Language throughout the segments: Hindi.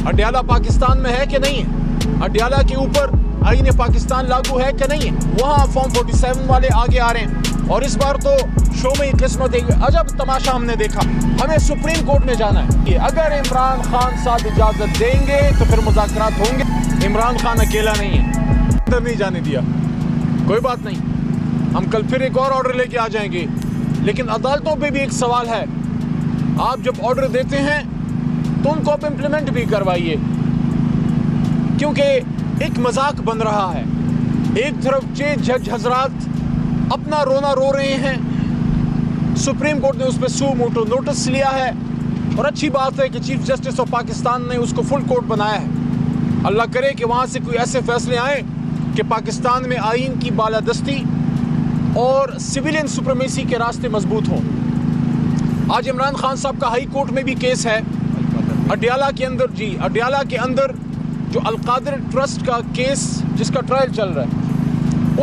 अडयाला पाकिस्तान में है कि नहीं है? अडयाला के ऊपर आईन पाकिस्तान लागू है कि नहीं है? वहाँ फॉर्म 47 वाले आगे आ रहे हैं और इस बार तो शो में किस्मत एक अजब तमाशा हमने देखा। हमें सुप्रीम कोर्ट में जाना है कि अगर इमरान खान साहब इजाजत देंगे तो फिर मुज़ाकरात होंगे। इमरान खान अकेला नहीं है, अंदर नहीं जाने दिया। कोई बात नहीं, हम कल फिर एक और ऑर्डर लेके आ जाएंगे, लेकिन अदालतों पे भी एक सवाल है। आप जब ऑर्डर देते हैं तो उनको आप इम्प्लीमेंट भी करवाइए, क्योंकि एक मजाक बन रहा है। एक तरफ जज हजरात अपना रोना रो रहे हैं, सुप्रीम कोर्ट ने उस पर सू मोटो नोटिस लिया है और अच्छी बात है कि चीफ जस्टिस ऑफ पाकिस्तान ने उसको फुल कोर्ट बनाया है। अल्लाह करे कि वहाँ से कोई ऐसे फैसले आए कि पाकिस्तान में आईन की बालादस्ती और सिविलियन सुप्रीमेसी के रास्ते मजबूत हों। आज इमरान खान साहब का हाई कोर्ट में भी केस है अडयाला के अंदर। जी, अडयाला के अंदर जो अलकादिर ट्रस्ट का केस जिसका ट्रायल चल रहा है,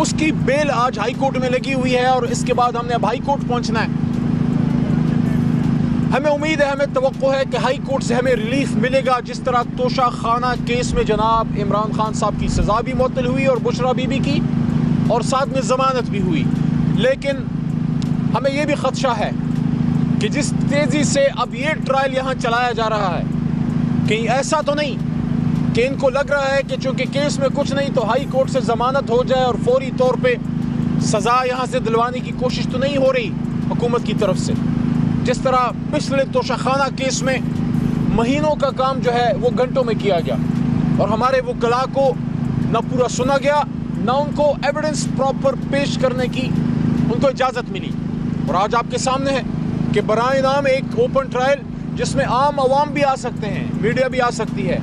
उसकी बेल आज हाई कोर्ट में लगी हुई है और इसके बाद हमने अब हाई कोर्ट पहुंचना है। हमें उम्मीद है, हमें तवक्को है कि हाई कोर्ट से हमें रिलीफ मिलेगा। जिस तरह तोशा खाना केस में जनाब इमरान खान साहब की सज़ा भी मुअत्तल हुई और बुशरा बीबी की, और साथ में ज़मानत भी हुई, लेकिन हमें यह भी खदशा है कि जिस तेज़ी से अब ये ट्रायल यहाँ चलाया जा रहा है, कहीं ऐसा तो नहीं कि इनको लग रहा है कि चूंकि केस में कुछ नहीं तो हाई कोर्ट से ज़मानत हो जाए और फौरी तौर पे सज़ा यहाँ से दिलवाने की कोशिश तो नहीं हो रही हुकूमत की तरफ से। जिस तरह पिछले तोशाखाना केस में महीनों का काम जो है वो घंटों में किया गया और हमारे वकला को न पूरा सुना गया, न उनको एविडेंस प्रॉपर पेश करने की उनको इजाज़त मिली। और आज आपके सामने है कि बराए नाम एक ओपन ट्रायल जिसमें आम आवाम भी आ सकते हैं, मीडिया भी आ सकती है,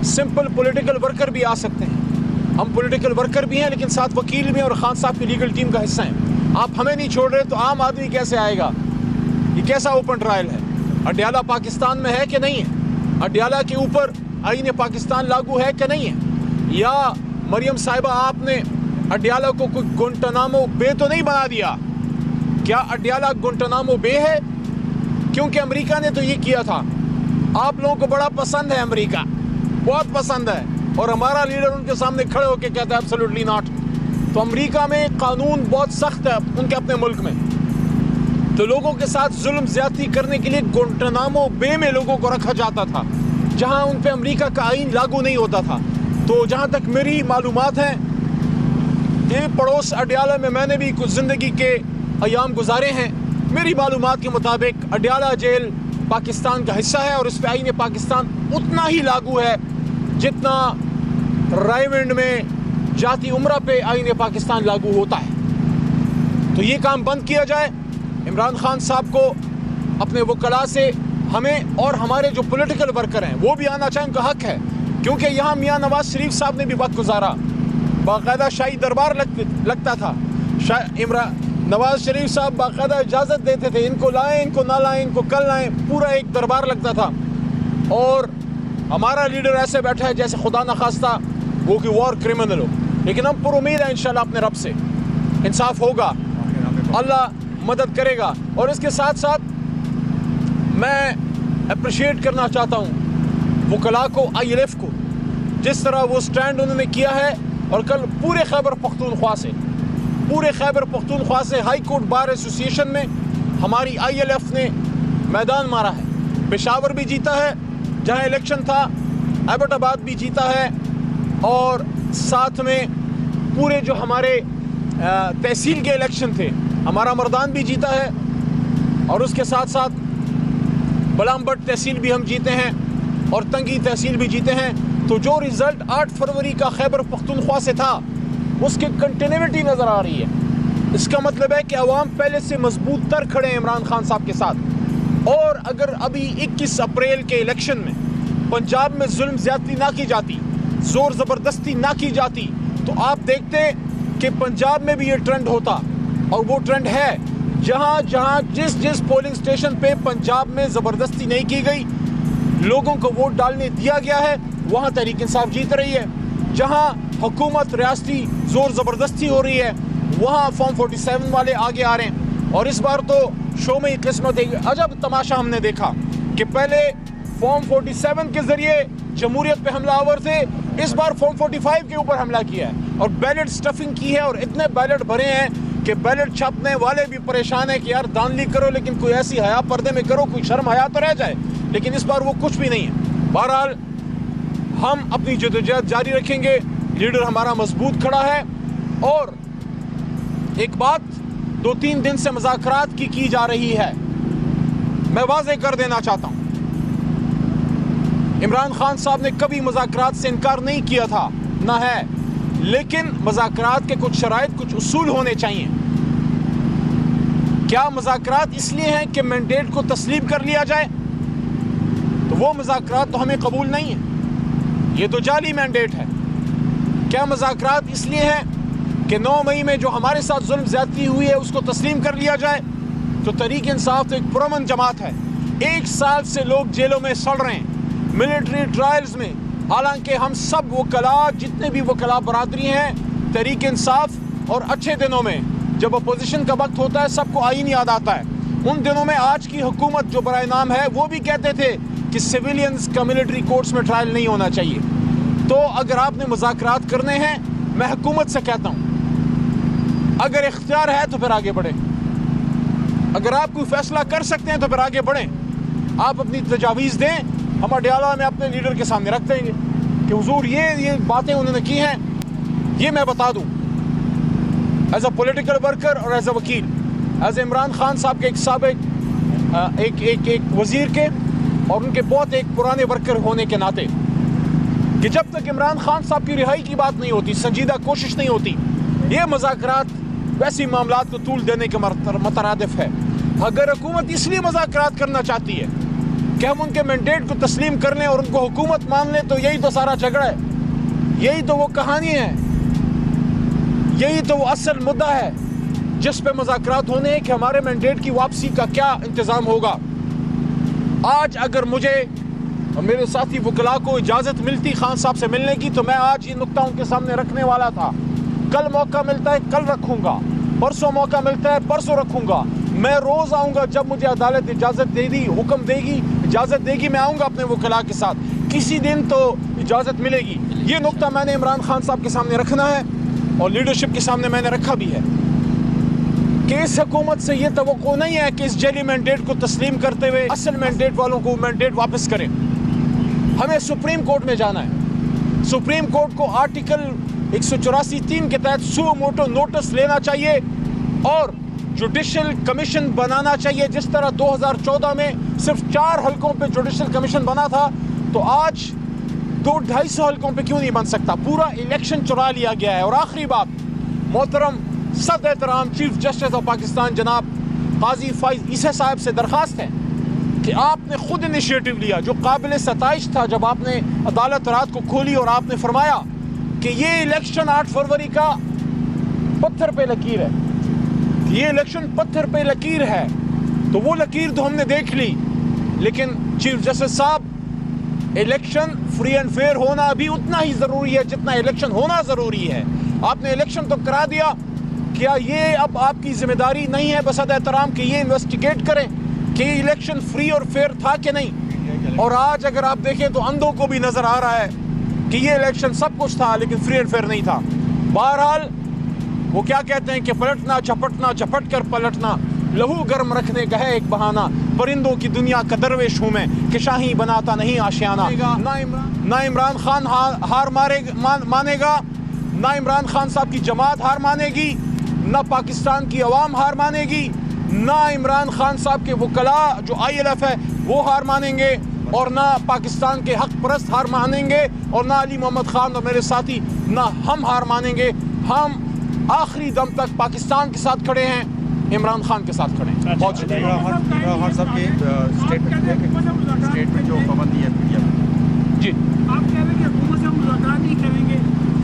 सिंपल पॉलिटिकल वर्कर भी आ सकते हैं। हम पॉलिटिकल वर्कर भी हैं लेकिन साथ वकील भी हैं और खान साहब की लीगल टीम का हिस्सा हैं। आप हमें नहीं छोड़ रहे तो आम आदमी कैसे आएगा? ये कैसा ओपन ट्रायल है? अडयाला पाकिस्तान में है कि नहीं है? अडयाला के ऊपर आईन पाकिस्तान लागू है कि नहीं है? या मरियम साहिबा आपने अडयाला को कोई गुंटानामो बे तो नहीं बना दिया? क्या अडयाला गुंटानामो बे है? क्योंकि अमेरिका ने तो ये किया था। आप लोगों को बड़ा पसंद है अमेरिका, बहुत पसंद है, और हमारा लीडर उनके सामने खड़े होकर कहता है एब्सोल्युटली नॉट। तो अमेरिका में कानून बहुत सख्त है उनके अपने मुल्क में, तो लोगों के साथ जुल्म ज्यादती करने के लिए गुंटानामो बे में लोगों को रखा जाता था, जहां उन पे अमेरिका का आईन लागू नहीं होता था। तो जहां तक मेरी मालूमात हैं, ये पड़ोस अडयाला में मैंने भी कुछ ज़िंदगी के अयाम गुजारे हैं। मेरी मालूमात के मुताबिक अडयाला जेल पाकिस्तान का हिस्सा है और इस पर आईन पाकिस्तान उतना ही लागू है जितना रायविंड में जाती उम्रा पे आईन पाकिस्तान लागू होता है। तो ये काम बंद किया जाए। इमरान खान साहब को अपने वकला से हमें और हमारे जो पॉलिटिकल वर्कर हैं वो भी आना चाहिए, उनका हक है, क्योंकि यहाँ मियाँ नवाज शरीफ साहब ने भी वक्त गुजारा, बाकायदा शाही दरबार लगता था। नवाज शरीफ साहब बाकायदा इजाज़त देते थे, इनको लाएं, इनको ना लाएं, इनको कल लाएं, पूरा एक दरबार लगता था। और हमारा लीडर ऐसे बैठा है जैसे खुदा न खास्ता वो कि वॉर क्रिमिनल हो, लेकिन हम पर उम्मीद है इंशाल्लाह अपने रब से इंसाफ होगा, अल्लाह मदद करेगा। और इसके साथ साथ मैं अप्रिशिएट करना चाहता हूँ वकला को, ILF को, जिस तरह वो स्टैंड उन्होंने किया है। और कल पूरे खैबर पख्तूनख्वा से हाई कोर्ट बार एसोसिएशन में हमारी ILF ने मैदान मारा है। पेशावर भी जीता है जहां इलेक्शन था, एबटाबाद भी जीता है, और साथ में पूरे जो हमारे तहसील के इलेक्शन थे हमारा मर्दान भी जीता है, और उसके साथ साथ बलामबट तहसील भी हम जीते हैं और तंगी तहसील भी जीते हैं। तो जो रिज़ल्ट 8 फरवरी का खैबर पख्तूनख्वा से था उसकी कंटिन्यूटी नज़र आ रही है। इसका मतलब है कि अवाम पहले से मजबूत तर खड़े हैं इमरान खान साहब के साथ। और अगर अभी 21 अप्रैल के इलेक्शन में पंजाब में जुल्म ज्यादती ना की जाती, जोर ज़बरदस्ती ना की जाती, तो आप देखते कि पंजाब में भी ये ट्रेंड होता। और वो ट्रेंड है जहाँ जहाँ जिस पोलिंग स्टेशन पे पंजाब में ज़बरदस्ती नहीं की गई, लोगों को वोट डालने दिया गया है, वहाँ तहरीक इंसाफ जीत रही है। जहाँ हुकूमत रियासती जोर ज़बरदस्ती हो रही है वहाँ फॉर्म 47 वाले आगे आ रहे हैं। और इस बार तो शो में किस्मत एक अजब तमाशा हमने देखा कि पहले फॉर्म 47 के ज़रिए जमहूरियत पे हमलावर थे, इस बार फॉर्म 45 के ऊपर हमला किया है और बैलेट स्टफिंग की है और इतने बैलेट भरे हैं कि बैलेट छापने वाले भी परेशान है कि यार दानली करो लेकिन कोई ऐसी हया पर्दे में करो, कोई शर्म हया तो रह जाए, लेकिन इस बार वो कुछ भी नहीं है। बहरहाल हम अपनी जदोजहद जारी रखेंगे, लीडर हमारा मजबूत खड़ा है और एक बात 2-3 दिन से मुज़ाकरात की जा रही है, मैं वाज़ेह कर देना चाहता हूं, इमरान खान साहब ने कभी मुज़ाकरात से इनकार नहीं किया था, ना है, लेकिन मुज़ाकरात के कुछ शराइत, कुछ उसूल होने चाहिए। क्या मुज़ाकरात इसलिए हैं कि मैंडेट को तस्लीम कर लिया जाए? तो वो मुज़ाकरात तो हमें कबूल नहीं है, ये तो जाली मैंडेट है। क्या मुज़ाकरात इसलिए हैं कि 9 मई में जो हमारे साथ जुल्म ज़्यादती हुई है उसको तस्लीम कर लिया जाए? तो तहरीक इंसाफ तो एक पुरअमन जमात है, 1 साल से लोग जेलों में सड़ रहे हैं, मिलिट्री ट्रायल्स में, हालांकि हम सब वकला, जितने भी वकला बरादरी हैं, तहरीक इंसाफ, और अच्छे दिनों में जब अपोजिशन का वक्त होता है सबको आईन याद आता है, उन दिनों में आज की हुकूमत जो बराए नाम है वो भी कहते थे कि सिविलियंस का मिलिट्री कोर्ट्स में ट्रायल नहीं होना चाहिए। तो अगर आपने मुज़ाकरात करने हैं, मैं हुकूमत से कहता हूँ अगर इख्तियार है तो फिर आगे बढ़ें, अगर आप कोई फैसला कर सकते हैं तो फिर आगे बढ़ें। आप अपनी तजावीज़ दें, हम अडयाला में अपने लीडर के सामने रख देंगे कि हुजूर ये बातें उन्होंने की हैं, ये मैं बता दूं एज अ पॉलिटिकल वर्कर और एज अ वकील, एज इमरान खान साहब के एक साबिक एक वज़ीर के और उनके बहुत एक पुराने वर्कर होने के नाते, कि जब तक इमरान खान साहब की रिहाई की बात नहीं होती, संजीदा कोशिश नहीं होती, ये मुज़ाकरात वैसी मामलात को तूल देने के मतरादिफ है। अगर हुकूमत इसलिए मुज़ाकरात करना चाहती है कि हम उनके मैंडेट को तस्लीम कर लें और उनको हुकूमत मान लें, तो यही तो सारा झगड़ा है, यही तो वो कहानी है, यही तो वो असल मुद्दा है जिस पे मुज़ाकरात होने हैं कि हमारे मैंडेट की वापसी का क्या इंतज़ाम होगा। आज अगर मुझे और मेरे साथी वकला को इजाज़त मिलती खान साहब से मिलने की, तो मैं आज ये नुक्ता उनके सामने रखने वाला था। कल मौका मिलता है कल रखूँगा, परसों मौका मिलता है परसों रखूँगा, मैं रोज़ आऊँगा जब मुझे अदालत इजाज़त देगी, हुक्म देगी, इजाज़त देगी, मैं आऊँगा अपने वकला के साथ, किसी दिन तो इजाज़त मिलेगी। ये नुक्ता मैंने इमरान खान साहब के सामने रखना है और लीडरशिप के सामने मैंने रखा भी है कि इस हुकूमत से ये तवक्को नहीं है कि इस जेली मैंडेट को तस्लीम करते हुए असल मैंडेट वालों को मैंडेट वापस करें। हमें सुप्रीम कोर्ट में जाना है, सुप्रीम कोर्ट को आर्टिकल 184(3) के तहत सुओ मोटो नोटिस लेना चाहिए और जुडिशल कमीशन बनाना चाहिए। जिस तरह 2014 में सिर्फ 4 हलकों पे जुडिशल कमीशन बना था, तो आज 200-250 हलकों पे क्यों नहीं बन सकता? पूरा इलेक्शन चुरा लिया गया है। और आखिरी बात, मोहतरम सद एहतराम चीफ जस्टिस ऑफ पाकिस्तान जनाब काजी फाइज ईसा साहब से दरख्वास्त है कि आपने खुद इनिशिएटिव लिया, जो काबिल सताइश था, जब आपने अदालत रात को खोली और आपने फरमाया कि ये इलेक्शन 8 फरवरी का पत्थर पे लकीर है, ये इलेक्शन पत्थर पे लकीर है, तो वो लकीर तो हमने देख ली, लेकिन चीफ जस्टिस साहब, इलेक्शन फ्री एंड फेयर होना भी उतना ही ज़रूरी है जितना इलेक्शन होना ज़रूरी है। आपने इलेक्शन तो करा दिया, क्या ये अब आपकी जिम्मेदारी नहीं है बसद एहतराम कि ये इन्वेस्टिगेट करें कि इलेक्शन फ्री और फेयर था कि नहीं? और आज अगर आप देखें तो अंधों को भी नज़र आ रहा है कि ये इलेक्शन सब कुछ था लेकिन फ्री एंड फेयर नहीं था। बहरहाल वो क्या कहते हैं कि पलटना झपटना झपट कर पलटना, लहू गर्म रखने का है एक बहाना, परिंदों की दुनिया का दरवेश हूँ मैं कि शाही बनाता नहीं आशियाना। ना इमरान खान हार मानेगा, ना इमरान खान साहब की जमात हार मानेगी, ना पाकिस्तान की अवाम हार मानेगी, ना इमरान खान साहब के वकला जो ILF है वो हार मानेंगे, और ना पाकिस्तान के हक परस्त हार मानेंगे, और ना अली मोहम्मद खान और मेरे साथी ना हम हार मानेंगे। हम आखिरी दम तक पाकिस्तान के साथ खड़े हैं, इमरान खान के साथ खड़े हैं। बहुत शुक्रिया। इमरान साहब के स्टेटमेंट जो पाबंदी है मीडिया जी, आप कह रहे हैं कि हुकूमत से हम मुज़ाकरात नहीं करेंगे,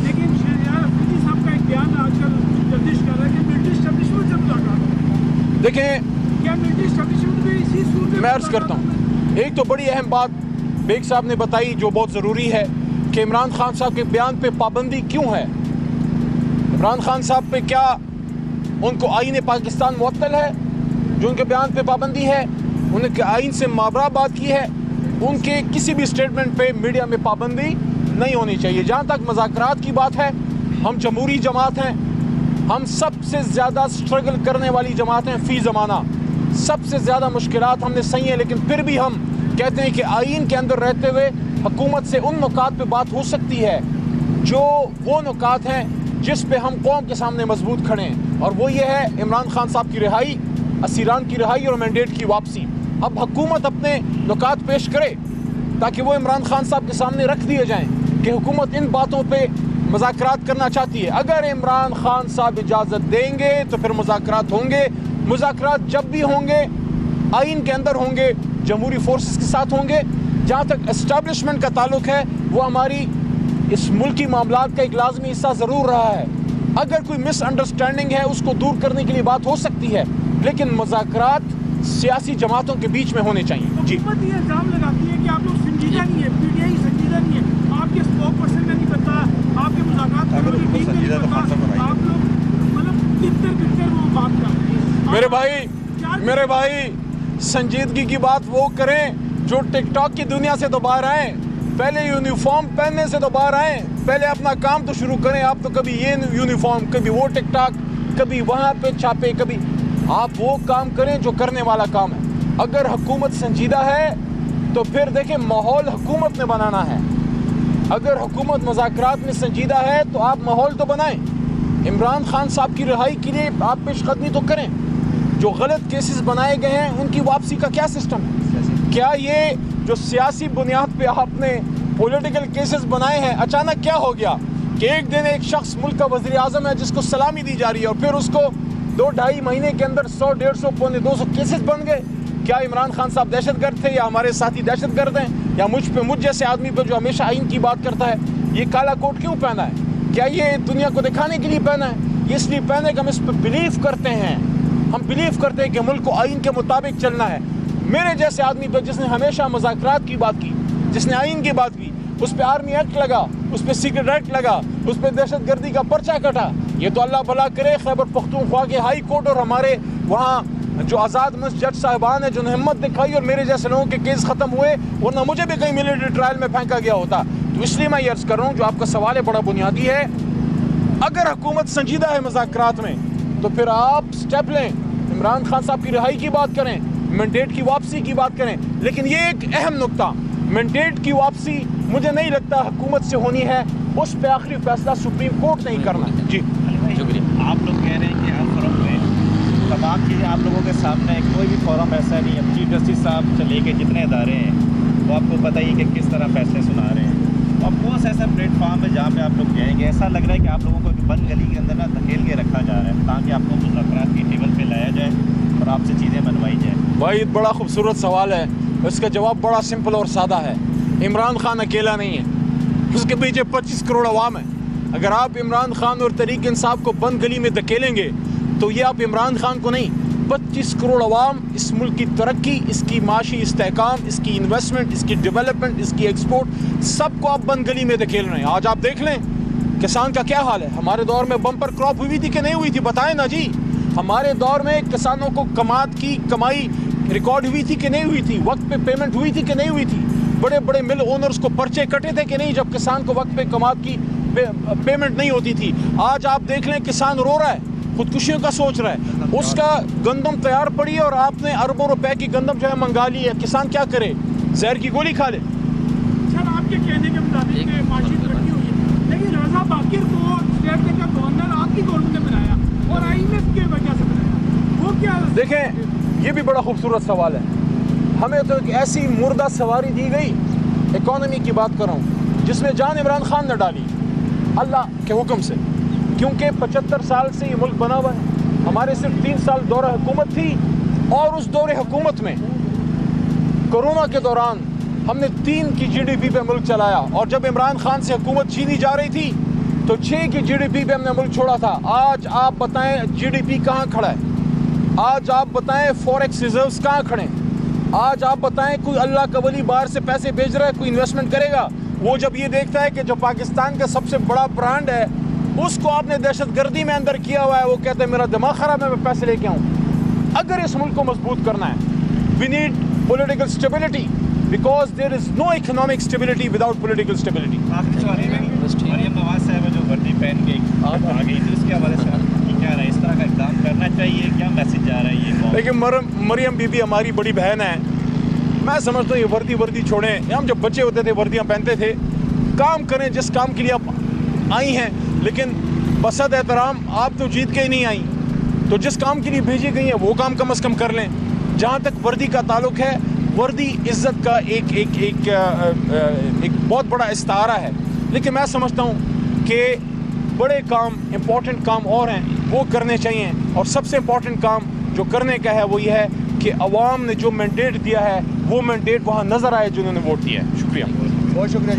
लेकिन शहरयार अफरीदी साहब का एक बयान आजकल गर्दिश कर रहा है कि मिलिट्री एस्टेब्लिशमेंट से मुज़ाकरात। देखें, क्या मिलिट्री एस्टेब्लिशमेंट भी इसी सूरत में? मैं अर्ज़ करता हूँ, एक तो बड़ी अहम बात बेग साहब ने बताई जो बहुत ज़रूरी है कि इमरान खान साहब के बयान पे पाबंदी क्यों है। इमरान खान साहब पे क्या उनको आईन पाकिस्तान मुअत्तल है जो उनके बयान पे पाबंदी है? उन्होंने आईन से मावरा बात की है, उनके किसी भी स्टेटमेंट पे मीडिया में पाबंदी नहीं होनी चाहिए। जहाँ तक मुज़ाकरात की बात है, हम जमहूरी जमात हैं, हम सबसे ज़्यादा स्ट्रगल करने वाली जमात हैं फ़ी ज़माना, सबसे ज़्यादा मुश्किलात हमने सही हैं, लेकिन फिर भी हम कहते हैं कि आइन के अंदर रहते हुए हुकूमत से उन नुकात पे बात हो सकती है जो वो नुकात हैं जिस पे हम कौम के सामने मजबूत खड़े हैं, और वो ये है इमरान खान साहब की रिहाई, असीरान की रिहाई और मैंडेट की वापसी। अब हुकूमत अपने नुकात पेश करे ताकि वो इमरान खान साहब के सामने रख दिए जाएँ कि हुकूमत इन बातों पर मुज़ाकरात करना चाहती है। अगर इमरान खान साहब इजाज़त देंगे तो फिर मुज़ाकरात होंगे। मुज़ाकरात जब भी होंगे आइन के अंदर होंगे, जमहूरी फोर्सेस के साथ होंगे। जहाँ तक एस्टेब्लिशमेंट का ताल्लुक है, वो हमारी इस मुल्की मामलात का एक लाजमी हिस्सा ज़रूर रहा है। अगर कोई मिसअंडरस्टैंडिंग है उसको दूर करने के लिए बात हो सकती है, लेकिन मुज़ाकरात सियासी जमातों के बीच में होने चाहिए। जी, हुकूमत ये इल्ज़ाम लगाती है कि आप लोग संजीदा नहीं है, पीटीआई संजीदा नहीं है, आपके स्पोक पर्सन का नहीं पता, आपके मुज़ाकरात अगर करने की टीम का नहीं संजीदा तो पता, खासा बनाइए। आप लोग मतलब कितने वो बात कर रहे हैं। मेरे भाई संजीदगी की बात वो करें जो टिकटॉक की दुनिया से तो बाहर आए, पहले यूनिफॉर्म पहनने से तो बाहर आए, पहले अपना काम तो शुरू करें। आप तो कभी ये यूनिफॉर्म, कभी वो टिकटॉक, कभी वहाँ पे छापे, कभी आप वो काम करें जो करने वाला काम है। अगर हुकूमत संजीदा है तो फिर देखें माहौल हुकूमत ने बनाना है। अगर हुकूमत मुज़ाकरात में संजीदा है तो आप माहौल तो बनाएं। इमरान खान साहब की रिहाई के लिए आप पेशकदमी तो करें। जो गलत केसेस बनाए गए हैं उनकी वापसी का क्या सिस्टम है? क्या ये जो सियासी बुनियाद पे आपने पॉलिटिकल केसेस बनाए हैं, अचानक क्या हो गया कि एक दिन एक शख्स मुल्क का वज़ीर आज़म है जिसको सलामी दी जा रही है और फिर उसको 2-2.5 महीने के अंदर 100, 150, पौने 200 केसेस बन गए? क्या इमरान खान साहब दहशतगर्द थे या हमारे साथी दहशतगर्द हैं, या मुझ जैसे आदमी पर जो हमेशा आइन की बात करता है ये काला कोट क्यों पहना है? क्या ये दुनिया को दिखाने के लिए पहना है? ये इसलिए पहने कि हम इस पर बिलीव करते हैं। हम बिलीव करते हैं कि मुल्क को आइन के मुताबिक चलना है। मेरे जैसे आदमी पर जिसने हमेशा मुज़ाकरात की बात की, जिसने आइन की बात की, उस पर आर्मी एक्ट लगा, उस पर सीक्रेट एक्ट लगा, उस पर दहशतगर्दी का पर्चा कटा। ये तो अल्लाह भला करे खैबर पख्तूनख्वा के हाई कोर्ट और हमारे वहाँ जो आज़ाद मस्त जज साहिबान है जिन्होंने हिम्मत दिखाई और मेरे जैसे लोगों के केस ख़त्म हुए, वरना मुझे भी कहीं मिलिट्री ट्रायल में फेंका गया होता। तो इसलिए मैं ये अर्ज़ कर रहा हूँ, जो आपका सवाल है बड़ा बुनियादी है। अगर हुकूमत संजीदा है मुज़ाकरात में तो फिर आप स्टेप लें, इमरान खान साहब की रिहाई की बात करें, मैंडेट की वापसी की बात करें। लेकिन ये एक अहम नुक्ता, मैंडेट की वापसी मुझे नहीं लगता हुकूमत से होनी है, उस पर आखिरी फैसला सुप्रीम कोर्ट ने ही करना है। जी शुक्रिया। आप लोग कह रहे हैं कि हर फोरम में तमाम चीज़ें आप लोगों के सामने, कोई भी फोरम ऐसा नहीं है। चीफ जस्टिस साहब से लेके जितने इदारे हैं वो आपको पता ही कि किस तरह फैसले सुना रहे हैं। अब कौन सा ऐसा प्लेटफॉर्म है जहाँ पे आप लोग कहेंगे, ऐसा लग रहा है कि आप लोगों को बंद गली के अंदर ना धकेल के रखा जा रहा है ताकि आपको मुज़ाकरात की टेबल पे लाया जाए और आपसे चीज़ें बनवाई जाए? भाई बड़ा खूबसूरत सवाल है, इसका जवाब बड़ा सिंपल और सादा है। इमरान खान अकेला नहीं है, उसके पीछे 25 करोड़ अवाम है। अगर आप इमरान खान और तहरीक इंसाफ को बंद गली में धकेलेंगे तो ये आप इमरान खान को नहीं, 25 करोड़ अवाम, इस मुल्क की तरक्की, इसकी माशी इस्तेहकाम, इसकी इन्वेस्टमेंट, इसकी डेवलपमेंट, इसकी एक्सपोर्ट, सबको आप बंद गली में धकेल रहे हैं। आज आप देख लें किसान का क्या हाल है। हमारे दौर में बम्पर क्रॉप हुई थी कि नहीं हुई थी? बताएं ना जी। हमारे दौर में किसानों को कमात की कमाई रिकॉर्ड हुई थी कि नहीं हुई थी? वक्त पे पेमेंट हुई थी कि नहीं हुई थी? बड़े बड़े मिल ओनर्स को पर्चे कटे थे कि नहीं जब किसान को वक्त पे कमात की पेमेंट नहीं होती थी? आज आप देख लें किसान रो रहा है, खुदकुशियों का सोच रहा है, उसका गंदम तैयार पड़ी है और आपने अरबों रुपए की गंदम जो है मंगा ली है। किसान क्या करे? जहर की गोली खा ले। सर आपके कहने के मुताबिक माशी तरक्की हुई है, लेकिन रजा बाकिर को स्टेट बैंक का गवर्नर आपकी गवर्नमेंट ने बनाया और IMF की वजह से बनाया, वो क्या? देखें, ये भी बड़ा खूबसूरत सवाल है। हमें तो एक ऐसी मुर्दा सवारी दी गई, इकॉनमी की बात कर रहा हूँ, जिसमें जान इमरान खान ने डाली अल्लाह के हुक्म से, क्योंकि 75 साल से ये मुल्क बना हुआ है। हमारे सिर्फ 3 साल दौरे हुकूमत थी और उस दौरे हुकूमत में कोरोना के दौरान हमने 3 की GDP पे मुल्क चलाया, और जब इमरान खान से हुकूमत छीनी जा रही थी तो 6 की GDP पे हमने मुल्क छोड़ा था। आज आप बताएं GDP कहाँ खड़ा है? आज आप बताएं फॉरेक्स रिजर्व्स कहाँ खड़े हैं? आज आप बताएं कोई अल्लाह का वली बाहर से पैसे भेज रहा है, कोई इन्वेस्टमेंट करेगा? वो जब ये देखता है कि जो पाकिस्तान का सबसे बड़ा ब्रांड है उसको आपने दहशतगर्दी में अंदर किया हुआ है, वो कहते हैं मेरा दिमाग खराब है, मैं पैसे लेके आऊँ। अगर इस मुल्क को मजबूत करना है, we need political stability, because there is no economic stability without political stability. आखिरी सवाल ये है, मरियम नवाज साहब जो वर्दी पहन के आ गई थी, उसके हवाले से आपकी क्या राय? इस तरह का इक़दाम करना चाहिए? क्या मैसेज जा रहा है ये? लेकिन मरियम बीबी हमारी बड़ी बहन है। मैं समझता हूँ ये वर्दी छोड़ें। हम जब बच्चे होते थे वर्दियाँ पहनते थे। काम करें जिस काम के लिए आप आई हैं, लेकिन बसद एहतराम आप तो जीत के ही नहीं आई, तो जिस काम के लिए भेजी गई हैं वो काम कम से कम कर लें। जहाँ तक वर्दी का ताल्लुक है, वर्दी इज़्ज़त का एक बहुत बड़ा इस्तारा है, लेकिन मैं समझता हूँ कि बड़े काम, इम्पोर्टेंट काम और हैं, वो करने चाहिए। और सबसे इम्पोर्टेंट काम जो करने का है वो ये है कि अवाम ने जो मैंडेट दिया है वो मैंडेट वहाँ नज़र आए जिन्होंने वोट दिया है। शुक्रिया, बहुत शुक्रिया।